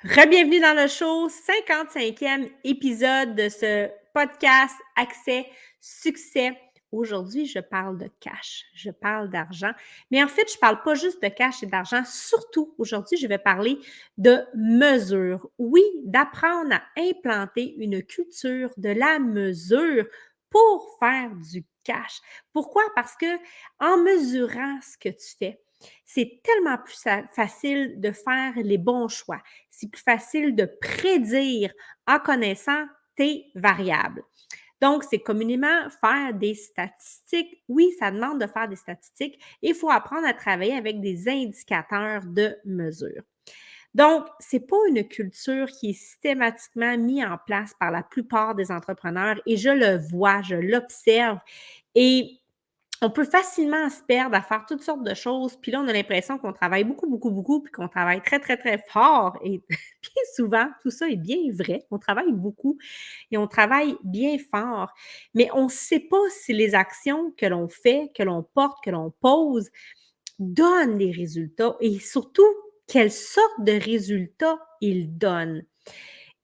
Rebienvenue dans le show, 55e épisode de ce podcast Accès Succès. Aujourd'hui, je parle de cash, je parle d'argent, mais en fait, je parle pas juste de cash et d'argent, surtout aujourd'hui, je vais parler de mesure. Oui, d'apprendre à implanter une culture de la mesure pour faire du cash. Pourquoi? Parce que en mesurant ce que tu fais, c'est tellement plus facile de faire les bons choix. C'est plus facile de prédire en connaissant tes variables. Donc, c'est communément faire des statistiques. Oui, ça demande de faire des statistiques. Il faut apprendre à travailler avec des indicateurs de mesure. Donc, ce n'est pas une culture qui est systématiquement mise en place par la plupart des entrepreneurs et je le vois, je l'observe et on peut facilement se perdre à faire toutes sortes de choses. Puis là, on a l'impression qu'on travaille beaucoup, beaucoup, beaucoup, puis qu'on travaille très, très, très fort. Et bien souvent, tout ça est bien vrai. On travaille beaucoup et on travaille bien fort. Mais on ne sait pas si les actions que l'on fait, que l'on porte, que l'on pose, donnent des résultats et surtout, quelle sorte de résultats ils donnent.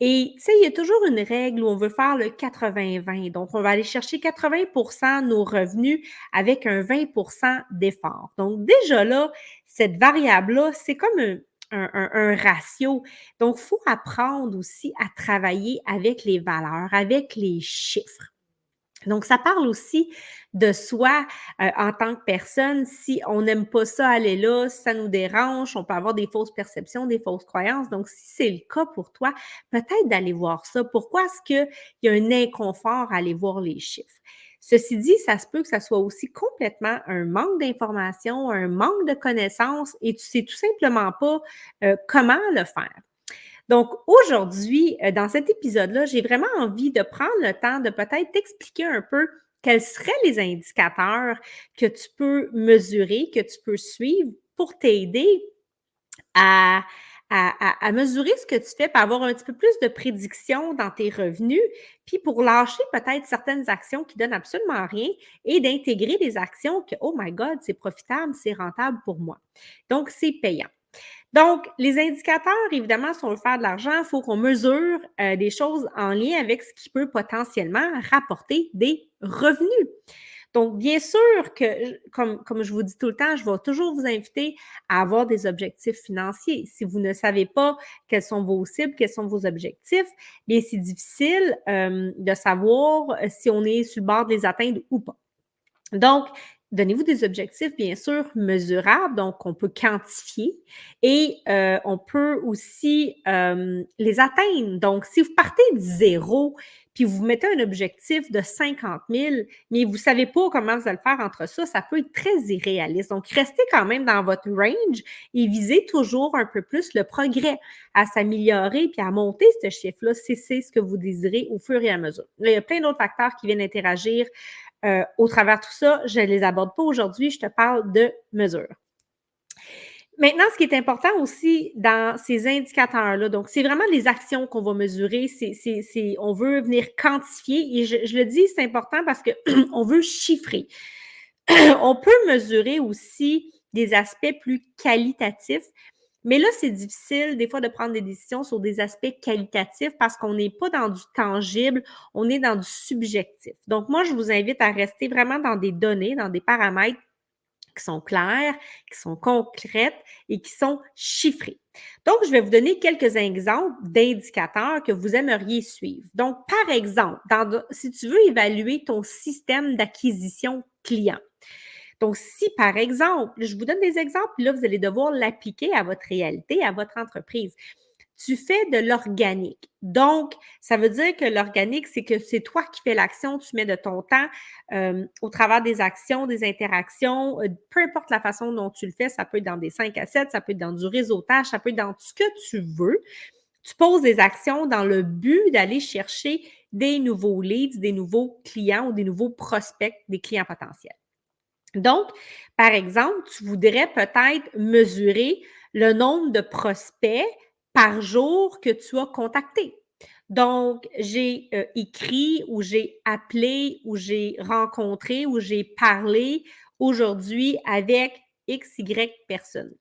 Et tu sais, il y a toujours une règle où on veut faire le 80-20. Donc, on va aller chercher 80 de nos revenus avec un 20 d'effort. Donc, déjà là, cette variable-là, c'est comme un ratio. Donc, il faut apprendre aussi à travailler avec les valeurs, avec les chiffres. Donc, ça parle aussi de soi en tant que personne. Si on n'aime pas ça aller là, si ça nous dérange, on peut avoir des fausses perceptions, des fausses croyances. Donc, si c'est le cas pour toi, peut-être d'aller voir ça. Pourquoi est-ce qu'il y a un inconfort à aller voir les chiffres? Ceci dit, ça se peut que ça soit aussi complètement un manque d'information, un manque de connaissances et tu sais tout simplement pas comment le faire. Donc, aujourd'hui, dans cet épisode-là, j'ai vraiment envie de prendre le temps de peut-être t'expliquer un peu quels seraient les indicateurs que tu peux mesurer, que tu peux suivre pour t'aider à, à mesurer ce que tu fais, pour avoir un petit peu plus de prédiction dans tes revenus, puis pour lâcher peut-être certaines actions qui donnent absolument rien et d'intégrer des actions que, oh my God, c'est profitable, c'est rentable pour moi. Donc, c'est payant. Donc, les indicateurs, évidemment, si on veut faire de l'argent, il faut qu'on mesure des choses en lien avec ce qui peut potentiellement rapporter des revenus. Donc, bien sûr que, comme je vous dis tout le temps, je vais toujours vous inviter à avoir des objectifs financiers. Si vous ne savez pas quelles sont vos cibles, quels sont vos objectifs, bien, c'est difficile de savoir si on est sur le bord de les atteindre ou pas. Donc, donnez-vous des objectifs, bien sûr, mesurables, donc on peut quantifier et on peut aussi les atteindre. Donc, si vous partez de zéro, puis vous mettez un objectif de 50 000, mais vous ne savez pas comment vous allez le faire entre ça, ça peut être très irréaliste. Donc, restez quand même dans votre range et visez toujours un peu plus le progrès à s'améliorer puis à monter ce chiffre-là si c'est ce que vous désirez au fur et à mesure. Là, il y a plein d'autres facteurs qui viennent interagir au travers de tout ça. Je ne les aborde pas aujourd'hui, je te parle de mesures. Maintenant, ce qui est important aussi dans ces indicateurs-là, donc c'est vraiment les actions qu'on va mesurer, on veut venir quantifier et je le dis, c'est important parce qu'on veut chiffrer. On peut mesurer aussi des aspects plus qualitatifs, mais là, c'est difficile des fois de prendre des décisions sur des aspects qualitatifs parce qu'on n'est pas dans du tangible, on est dans du subjectif. Donc, moi, je vous invite à rester vraiment dans des données, dans des paramètres qui sont claires, qui sont concrètes et qui sont chiffrées. Donc, je vais vous donner quelques exemples d'indicateurs que vous aimeriez suivre. Donc, par exemple, si tu veux évaluer ton système d'acquisition client, donc, si par exemple, je vous donne des exemples, puis là, vous allez devoir l'appliquer à votre réalité, à votre entreprise. Tu fais de l'organique. Donc, ça veut dire que l'organique, c'est que c'est toi qui fais l'action, tu mets de ton temps au travers des actions, des interactions, peu importe la façon dont tu le fais, ça peut être dans des 5 à 7, ça peut être dans du réseautage, ça peut être dans tout ce que tu veux. Tu poses des actions dans le but d'aller chercher des nouveaux leads, des nouveaux clients ou des nouveaux prospects, des clients potentiels. Donc, par exemple, tu voudrais peut-être mesurer le nombre de prospects par jour que tu as contactés. Donc, j'ai écrit ou j'ai appelé ou j'ai rencontré ou j'ai parlé aujourd'hui avec X, Y personnes.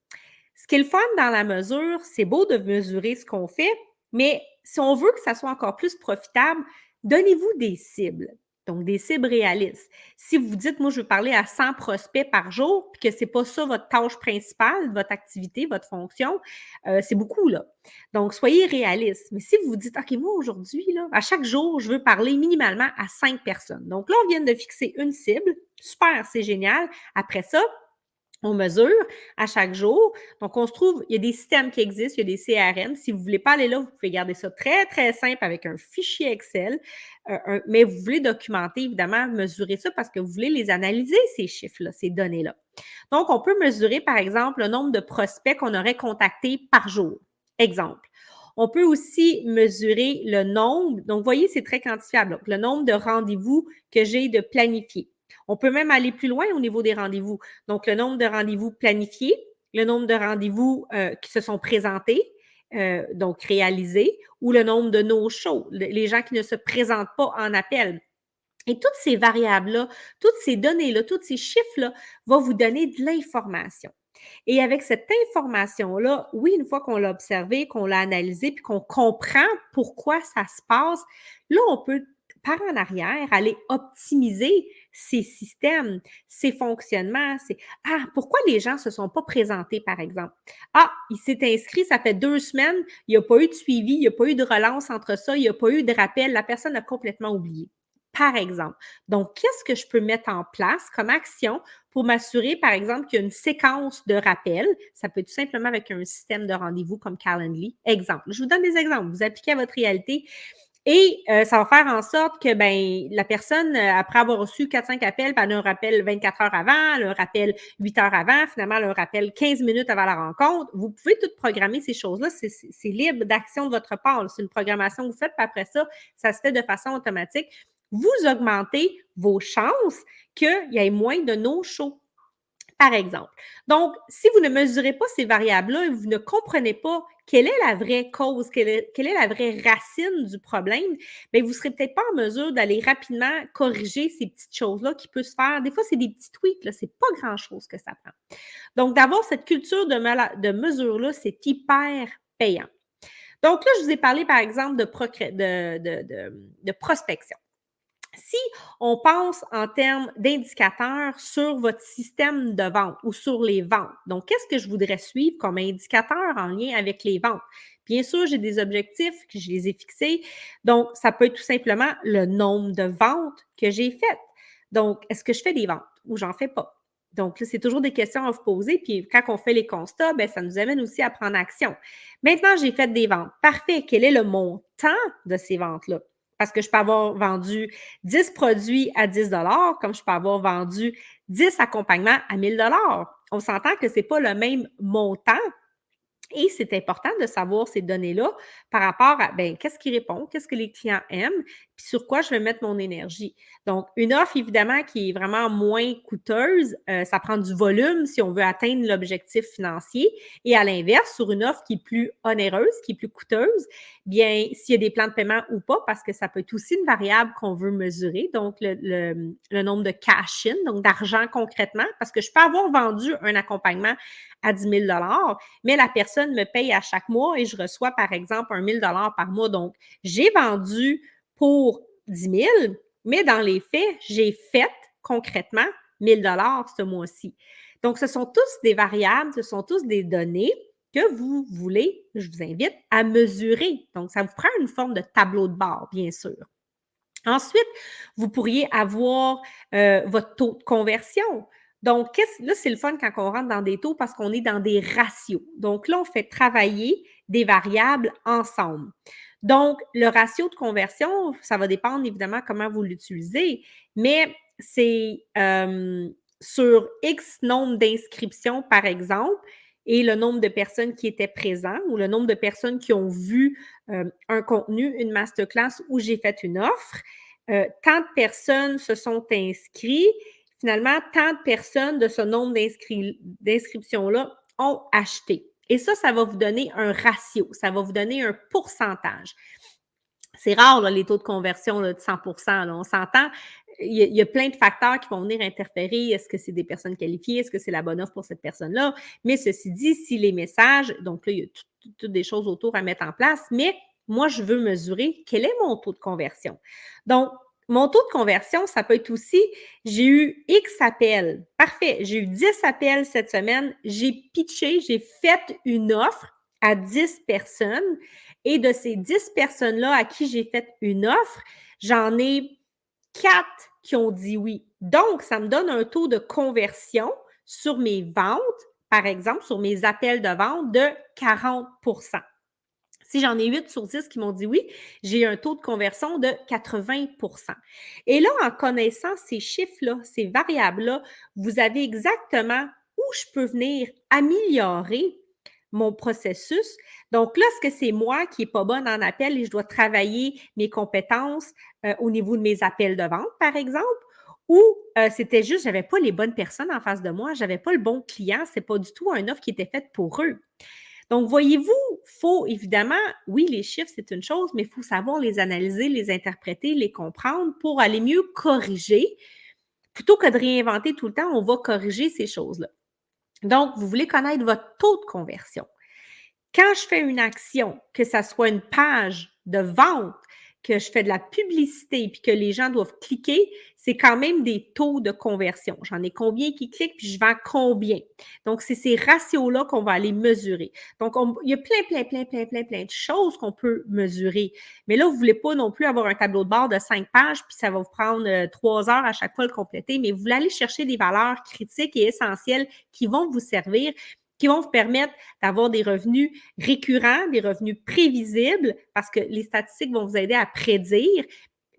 Ce qui est le fun dans la mesure, c'est beau de mesurer ce qu'on fait, mais si on veut que ça soit encore plus profitable, donnez-vous des cibles. Donc, des cibles réalistes. Si vous dites, moi, je veux parler à 100 prospects par jour, puis que c'est pas ça votre tâche principale, votre activité, votre fonction, c'est beaucoup, là. Donc, soyez réaliste. Mais si vous vous dites, OK, moi, aujourd'hui, là, à chaque jour, je veux parler minimalement à 5 personnes. Donc là, on vient de fixer une cible. Super, c'est génial. Après ça, on mesure à chaque jour. Donc, on se trouve, il y a des systèmes qui existent, il y a des CRM. Si vous ne voulez pas aller là, vous pouvez garder ça très, très simple avec un fichier Excel. Mais vous voulez documenter, évidemment, mesurer ça parce que vous voulez les analyser, ces chiffres-là, ces données-là. Donc, on peut mesurer, par exemple, le nombre de prospects qu'on aurait contactés par jour. Exemple. On peut aussi mesurer le nombre. Donc, vous voyez, c'est très quantifiable. Donc, le nombre de rendez-vous que j'ai de planifiés. On peut même aller plus loin au niveau des rendez-vous. Donc, le nombre de rendez-vous planifiés, le nombre de rendez-vous qui se sont présentés, donc réalisés, ou le nombre de no-shows, les gens qui ne se présentent pas en appel. Et toutes ces variables-là, toutes ces données-là, tous ces chiffres-là vont vous donner de l'information. Et avec cette information-là, oui, une fois qu'on l'a observé, qu'on l'a analysé, puis qu'on comprend pourquoi ça se passe, là, on peut, par en arrière, aller optimiser ces systèmes, ces fonctionnements. Pourquoi les gens ne se sont pas présentés, par exemple? Ah, il s'est inscrit, ça fait 2 semaines, il n'y a pas eu de suivi, il n'y a pas eu de relance entre ça, il n'y a pas eu de rappel, la personne a complètement oublié. Par exemple. Donc, qu'est-ce que je peux mettre en place comme action pour m'assurer, par exemple, qu'il y a une séquence de rappels? Ça peut être tout simplement avec un système de rendez-vous comme Calendly. Exemple. Je vous donne des exemples. Vous appliquez à votre réalité et ça va faire en sorte que la personne, après avoir reçu 4-5 appels, elle a un rappel 24 heures avant, elle a un rappel 8 heures avant, finalement, elle a un rappel 15 minutes avant la rencontre. Vous pouvez tout programmer ces choses-là. C'est libre d'action de votre part. C'est une programmation que vous faites, puis après ça se fait de façon automatique. Vous augmentez vos chances qu'il y ait moins de no-show, par exemple. Donc, si vous ne mesurez pas ces variables-là et vous ne comprenez pas quelle est la vraie cause, quelle est la vraie racine du problème, bien, vous ne serez peut-être pas en mesure d'aller rapidement corriger ces petites choses-là qui peuvent se faire. Des fois, c'est des petits tweaks, là, c'est pas grand-chose que ça prend. Donc, d'avoir cette culture de mesure-là, c'est hyper payant. Donc là, je vous ai parlé, par exemple, de prospection. Si on pense en termes d'indicateurs sur votre système de vente ou sur les ventes, donc qu'est-ce que je voudrais suivre comme indicateur en lien avec les ventes? Bien sûr, j'ai des objectifs que je les ai fixés. Donc, ça peut être tout simplement le nombre de ventes que j'ai faites. Donc, est-ce que je fais des ventes ou j'en fais pas? Donc, là, c'est toujours des questions à vous poser. Puis, quand on fait les constats, bien, ça nous amène aussi à prendre action. Maintenant, j'ai fait des ventes. Parfait. Quel est le montant de ces ventes-là? Parce que je peux avoir vendu 10 produits à 10 comme je peux avoir vendu 10 accompagnements à 1 000 On s'entend que ce n'est pas le même montant et c'est important de savoir ces données-là par rapport à, qu'est-ce qui répond, qu'est-ce que les clients aiment, puis sur quoi je vais mettre mon énergie. Donc, une offre, évidemment, qui est vraiment moins coûteuse, ça prend du volume si on veut atteindre l'objectif financier. Et à l'inverse, sur une offre qui est plus onéreuse, qui est plus coûteuse, bien, s'il y a des plans de paiement ou pas, parce que ça peut être aussi une variable qu'on veut mesurer, donc le nombre de cash-in, donc d'argent concrètement, parce que je peux avoir vendu un accompagnement à 10 000 mais la personne me paye à chaque mois et je reçois, par exemple, 1 000 par mois. Donc, j'ai vendu pour 10 000, mais dans les faits, j'ai fait concrètement 1 000 ce mois-ci. Donc, ce sont tous des variables, ce sont tous des données que vous voulez, je vous invite à mesurer. Donc, ça vous prend une forme de tableau de bord, bien sûr. Ensuite, vous pourriez avoir votre taux de conversion. Donc, là, c'est le fun quand on rentre dans des taux parce qu'on est dans des ratios. Donc, là, on fait travailler des variables ensemble. Donc, le ratio de conversion, ça va dépendre évidemment comment vous l'utilisez, mais c'est sur X nombre d'inscriptions, par exemple, et le nombre de personnes qui étaient présentes ou le nombre de personnes qui ont vu un contenu, une masterclass où j'ai fait une offre. Tant de personnes se sont inscrites. Finalement, tant de personnes de ce nombre d'inscriptions-là ont acheté. Et ça va vous donner un ratio, ça va vous donner un pourcentage. C'est rare, là, les taux de conversion là, de 100 là, on s'entend. il y a plein de facteurs qui vont venir interférer. Est-ce que c'est des personnes qualifiées? Est-ce que c'est la bonne offre pour cette personne-là? Mais ceci dit, si les messages, donc là, il y a toutes des choses autour à mettre en place, mais moi, je veux mesurer quel est mon taux de conversion. Donc, mon taux de conversion, ça peut être aussi, j'ai eu X appels. Parfait, j'ai eu 10 appels cette semaine. J'ai pitché, j'ai fait une offre à 10 personnes. Et de ces 10 personnes-là à qui j'ai fait une offre, j'en ai 4 qui ont dit oui. Donc, ça me donne un taux de conversion sur mes ventes, par exemple, sur mes appels de vente de 40. Si j'en ai 8 sur 10 qui m'ont dit oui, j'ai un taux de conversion de 80. Et là, en connaissant ces chiffres-là, ces variables-là, vous avez exactement où je peux venir améliorer mon processus. Donc là, est-ce que c'est moi qui n'est pas bonne en appel et je dois travailler mes compétences au niveau de mes appels de vente, par exemple? Ou c'était juste, je n'avais pas les bonnes personnes en face de moi, je n'avais pas le bon client, ce n'est pas du tout une offre qui était faite pour eux. Donc, voyez-vous, il faut évidemment, oui, les chiffres, c'est une chose, mais il faut savoir les analyser, les interpréter, les comprendre pour aller mieux corriger. Plutôt que de réinventer tout le temps, on va corriger ces choses-là. Donc, vous voulez connaître votre taux de conversion. Quand je fais une action, que ça soit une page de vente, que je fais de la publicité puis que les gens doivent cliquer, c'est quand même des taux de conversion. J'en ai combien qui cliquent puis je vends combien. Donc, c'est ces ratios-là qu'on va aller mesurer. Donc, il y a plein de choses qu'on peut mesurer. Mais là, vous ne voulez pas non plus avoir un tableau de bord de 5 pages puis ça va vous prendre 3 heures à chaque fois le compléter, mais vous voulez aller chercher des valeurs critiques et essentielles qui vont vous servir, qui vont vous permettre d'avoir des revenus récurrents, des revenus prévisibles, parce que les statistiques vont vous aider à prédire,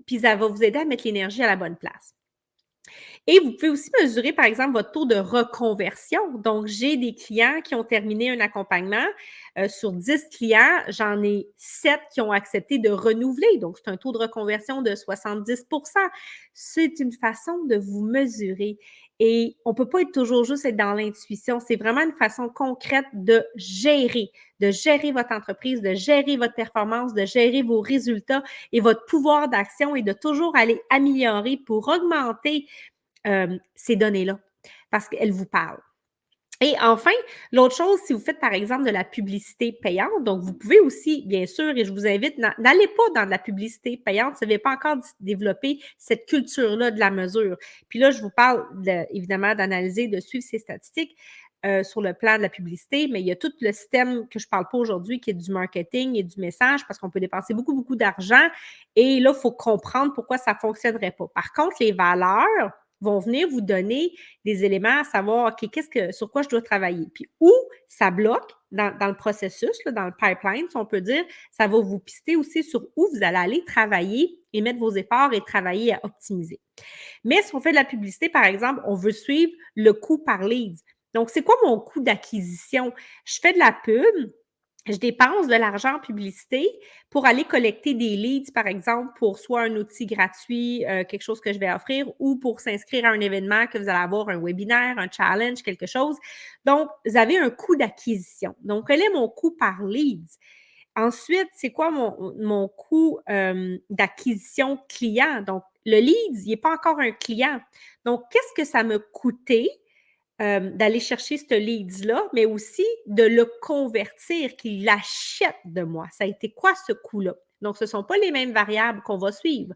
puis ça va vous aider à mettre l'énergie à la bonne place. Et vous pouvez aussi mesurer, par exemple, votre taux de reconversion. Donc, j'ai des clients qui ont terminé un accompagnement. Sur 10 clients, j'en ai 7 qui ont accepté de renouveler. Donc, c'est un taux de reconversion de 70. C'est une façon de vous mesurer. Et on ne peut pas être toujours juste être dans l'intuition. C'est vraiment une façon concrète de gérer votre entreprise, de gérer votre performance, de gérer vos résultats et votre pouvoir d'action et de toujours aller améliorer pour augmenter ces données-là parce qu'elles vous parlent. Et enfin, l'autre chose, si vous faites par exemple de la publicité payante, donc vous pouvez aussi, bien sûr, et je vous invite, n'allez pas dans de la publicité payante si vous n'avez pas encore développé cette culture-là de la mesure. Puis là, je vous parle évidemment d'analyser, de suivre ces statistiques sur le plan de la publicité, mais il y a tout le système que je ne parle pas aujourd'hui qui est du marketing et du message parce qu'on peut dépenser beaucoup d'argent et là, il faut comprendre pourquoi ça ne fonctionnerait pas. Par contre, les valeurs vont venir vous donner des éléments à savoir, OK, sur quoi je dois travailler. Puis où ça bloque dans le processus, là, dans le pipeline, si on peut dire, ça va vous pister aussi sur où vous allez aller travailler et mettre vos efforts et travailler à optimiser. Mais si on fait de la publicité, par exemple, on veut suivre le coût par lead. Donc, c'est quoi mon coût d'acquisition? Je fais de la pub, je dépense de l'argent en publicité pour aller collecter des leads, par exemple, pour soit un outil gratuit, quelque chose que je vais offrir, ou pour s'inscrire à un événement que vous allez avoir, un webinaire, un challenge, quelque chose. Donc, vous avez un coût d'acquisition. Donc, quel est mon coût par leads? Ensuite, c'est quoi mon coût d'acquisition client? Donc, le lead, il n'est pas encore un client. Donc, qu'est-ce que ça me coûtait d'aller chercher ce leads-là, mais aussi de le convertir, qu'il l'achète de moi? Ça a été quoi ce coût-là? Donc, ce ne sont pas les mêmes variables qu'on va suivre.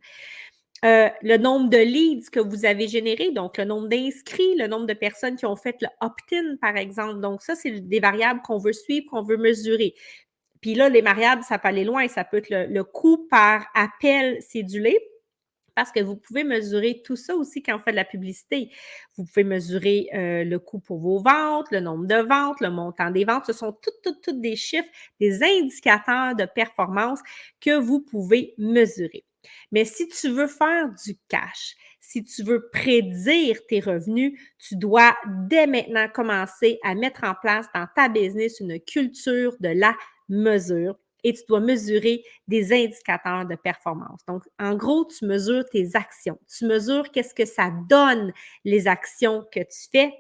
Le nombre de leads que vous avez généré, donc le nombre d'inscrits, le nombre de personnes qui ont fait le opt-in, par exemple. Donc, ça, c'est des variables qu'on veut suivre, qu'on veut mesurer. Puis là, les variables, ça peut aller loin. Ça peut être le coût par appel cédulé, parce que vous pouvez mesurer tout ça aussi quand on fait de la publicité. Vous pouvez mesurer le coût pour vos ventes, le nombre de ventes, le montant des ventes. Ce sont toutes des chiffres, des indicateurs de performance que vous pouvez mesurer. Mais si tu veux faire du cash, si tu veux prédire tes revenus, tu dois dès maintenant commencer à mettre en place dans ta business une culture de la mesure et tu dois mesurer des indicateurs de performance. Donc, en gros, tu mesures tes actions. Tu mesures qu'est-ce que ça donne, les actions que tu fais.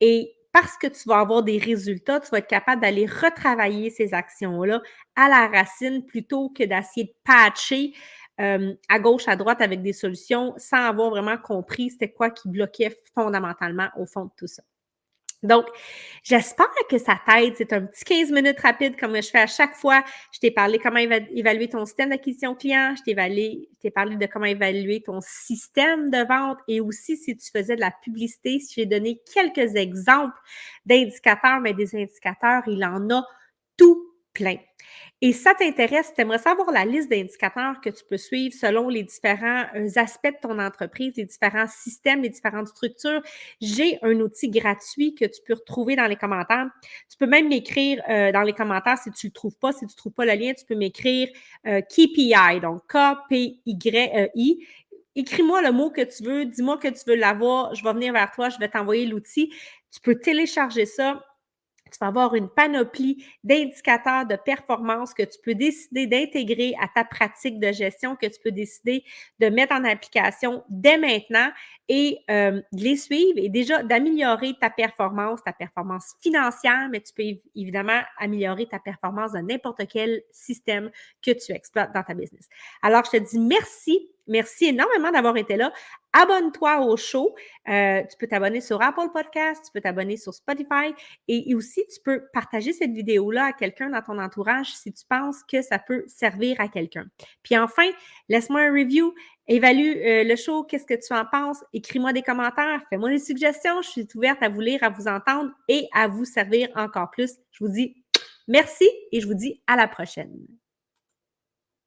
Et parce que tu vas avoir des résultats, tu vas être capable d'aller retravailler ces actions-là à la racine plutôt que d'essayer de patcher à gauche, à droite avec des solutions sans avoir vraiment compris c'était quoi qui bloquait fondamentalement au fond de tout ça. Donc, j'espère que ça t'aide. C'est un petit 15 minutes rapide comme je fais à chaque fois. Je t'ai parlé comment évaluer ton système d'acquisition client. Je t'ai parlé de comment évaluer ton système de vente et aussi si tu faisais de la publicité, si j'ai donné quelques exemples d'indicateurs, mais des indicateurs, il en a tout plein. Et si ça t'intéresse, tu aimerais savoir la liste d'indicateurs que tu peux suivre selon les différents aspects de ton entreprise, les différents systèmes, les différentes structures, j'ai un outil gratuit que tu peux retrouver dans les commentaires. Tu peux même m'écrire dans les commentaires si tu ne le trouves pas. Si tu ne trouves pas le lien, tu peux m'écrire KPI, donc K-P-Y-I. Écris-moi le mot que tu veux, dis-moi que tu veux l'avoir, je vais venir vers toi, je vais t'envoyer l'outil. Tu peux télécharger ça. Tu vas avoir une panoplie d'indicateurs de performance que tu peux décider d'intégrer à ta pratique de gestion, que tu peux décider de mettre en application dès maintenant et de les suivre et déjà d'améliorer ta performance financière, mais tu peux évidemment améliorer ta performance de n'importe quel système que tu exploites dans ta business. Alors, je te dis merci. Merci énormément d'avoir été là. Abonne-toi au show. Tu peux t'abonner sur Apple Podcast, tu peux t'abonner sur Spotify et aussi tu peux partager cette vidéo-là à quelqu'un dans ton entourage si tu penses que ça peut servir à quelqu'un. Puis enfin, laisse-moi un review, évalue le show, qu'est-ce que tu en penses, écris-moi des commentaires, fais-moi des suggestions, je suis ouverte à vous lire, à vous entendre et à vous servir encore plus. Je vous dis merci et je vous dis à la prochaine.